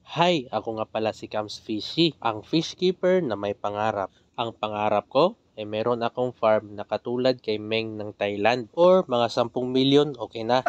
Hi, ako nga pala si Kams Fishy, ang fish keeper na may pangarap. Ang pangarap ko ay meron akong farm na katulad kay Meng ng Thailand or mga 10 milyon okay na.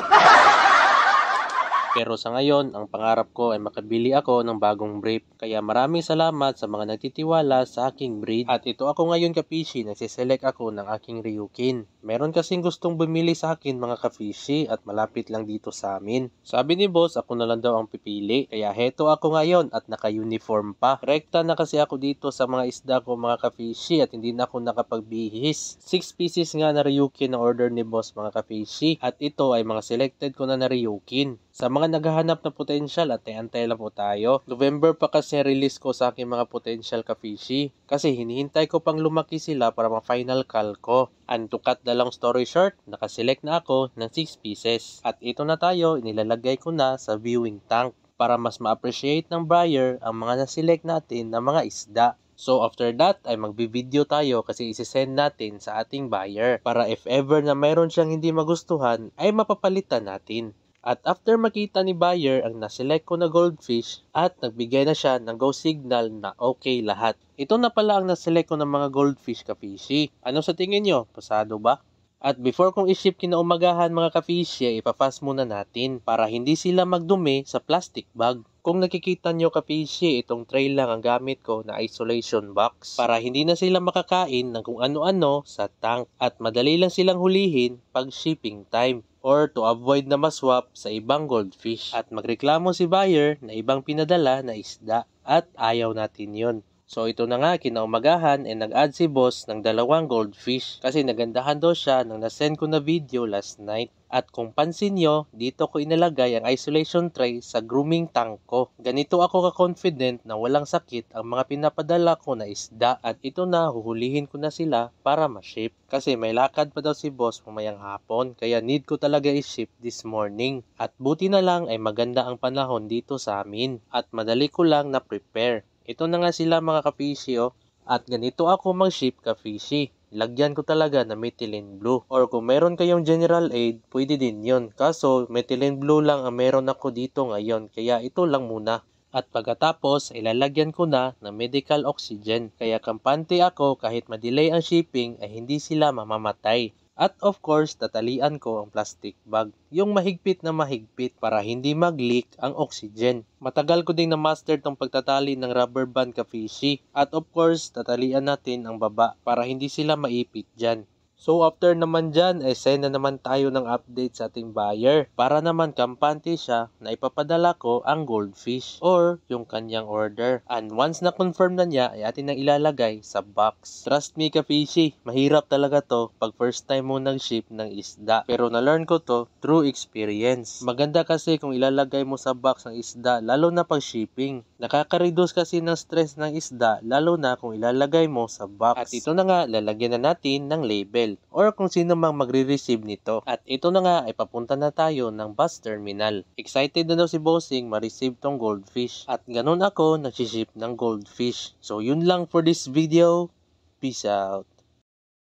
Pero sa ngayon, ang pangarap ko ay makabili ako ng bagong brief. Kaya maraming salamat sa mga nagtitiwala sa aking breed. At ito ako ngayon kapishi, nagsiselect ako ng aking Ryukin. Meron kasing gustong bumili sa akin mga kapishi at malapit lang dito sa amin. Sabi ni boss, ako na lang daw ang pipili. Kaya heto ako ngayon at naka-uniform pa. Rekta na kasi ako dito sa mga isda ko mga kapishi at hindi na ako nakapagbihis. 6 pieces nga na Ryukin na order ni boss mga kapishi. At ito ay mga selected ko na Ryukin. Sa mga naghahanap na potential at antay lang po tayo. November pa kasi release ko sa aking mga potential ka-fishy. Kasi hinihintay ko pang lumaki sila para ma-final call ko. And to cut the long story short, nakaselect na ako ng 6 pieces. At ito na tayo, inilalagay ko na sa viewing tank para mas ma-appreciate ng buyer ang mga naselect natin na mga isda. So after that ay magbi-video tayo kasi isi-send natin sa ating buyer para if ever na mayroon siyang hindi magustuhan ay mapapalitan natin. At after makita ni buyer ang naselect ko na goldfish at nagbigay na siya ng go signal na okay lahat. Ito na pala ang naselect ko ng mga goldfish kapishi. Ano sa tingin nyo? Pasado ba? At before kong i-ship kinaumagahan mga kapishi, ipafast muna natin para hindi sila magdumi sa plastic bag. Kung nakikita nyo kapishi, itong tray lang ang gamit ko na isolation box para hindi na sila makakain ng kung ano-ano sa tank at madali lang silang hulihin pag shipping time or to avoid na maswap sa ibang goldfish at magreklamo si buyer na ibang pinadala na isda at ayaw natin yon. So ito na nga, kinaumagahan nag-add si boss ng 2 goldfish kasi nagandahan daw siya nang nasend ko na video last night. At kung pansin nyo, dito ko inalagay ang isolation tray sa grooming tank ko. Ganito ako ka-confident na walang sakit ang mga pinapadala ko na isda at ito na huhulihin ko na sila para ma-ship. Kasi may lakad pa daw si boss mamayang hapon kaya need ko talaga i-ship this morning. At buti na lang ay maganda ang panahon dito sa amin at madali ko lang na-prepare. Ito na nga sila mga ka-fishy at ganito ako mag-ship ka-fishy. Lagyan ko talaga na methylene blue. Or kung meron kayong general aid, pwede din yun. Kaso, methylene blue lang ang meron ako dito ngayon. Kaya ito lang muna. At pagkatapos, ilalagyan ko na ng medical oxygen. Kaya kampante ako kahit ma-delay ang shipping ay hindi sila mamamatay. At of course, tatalian ko ang plastic bag. Yung mahigpit na mahigpit para hindi mag-leak ang oxygen. Matagal ko ding na-master tong pagtatali ng rubber band ka-fishy. At of course, tatalian natin ang baba para hindi sila maipit dyan. So after naman dyan, send na naman tayo ng update sa ating buyer para naman kampante siya na ipapadala ko ang goldfish or yung kanyang order. And once na confirm na niya, ay atin nang ilalagay sa box. Trust me ka-fishy, mahirap talaga to pag first time mo nag-ship ng isda. Pero na-learn ko to through experience. Maganda kasi kung ilalagay mo sa box ng isda, lalo na pag shipping. Nakaka-reduce kasi ng stress ng isda, lalo na kung ilalagay mo sa box. At ito na nga, lalagyan na natin ng label or kung sino mang magre-receive nito. At ito na nga ay papunta na tayo ng bus terminal. Excited na daw si Bossing ma-receive tong goldfish. At ganun ako nag-ship ng goldfish. So yun lang for this video. Peace out.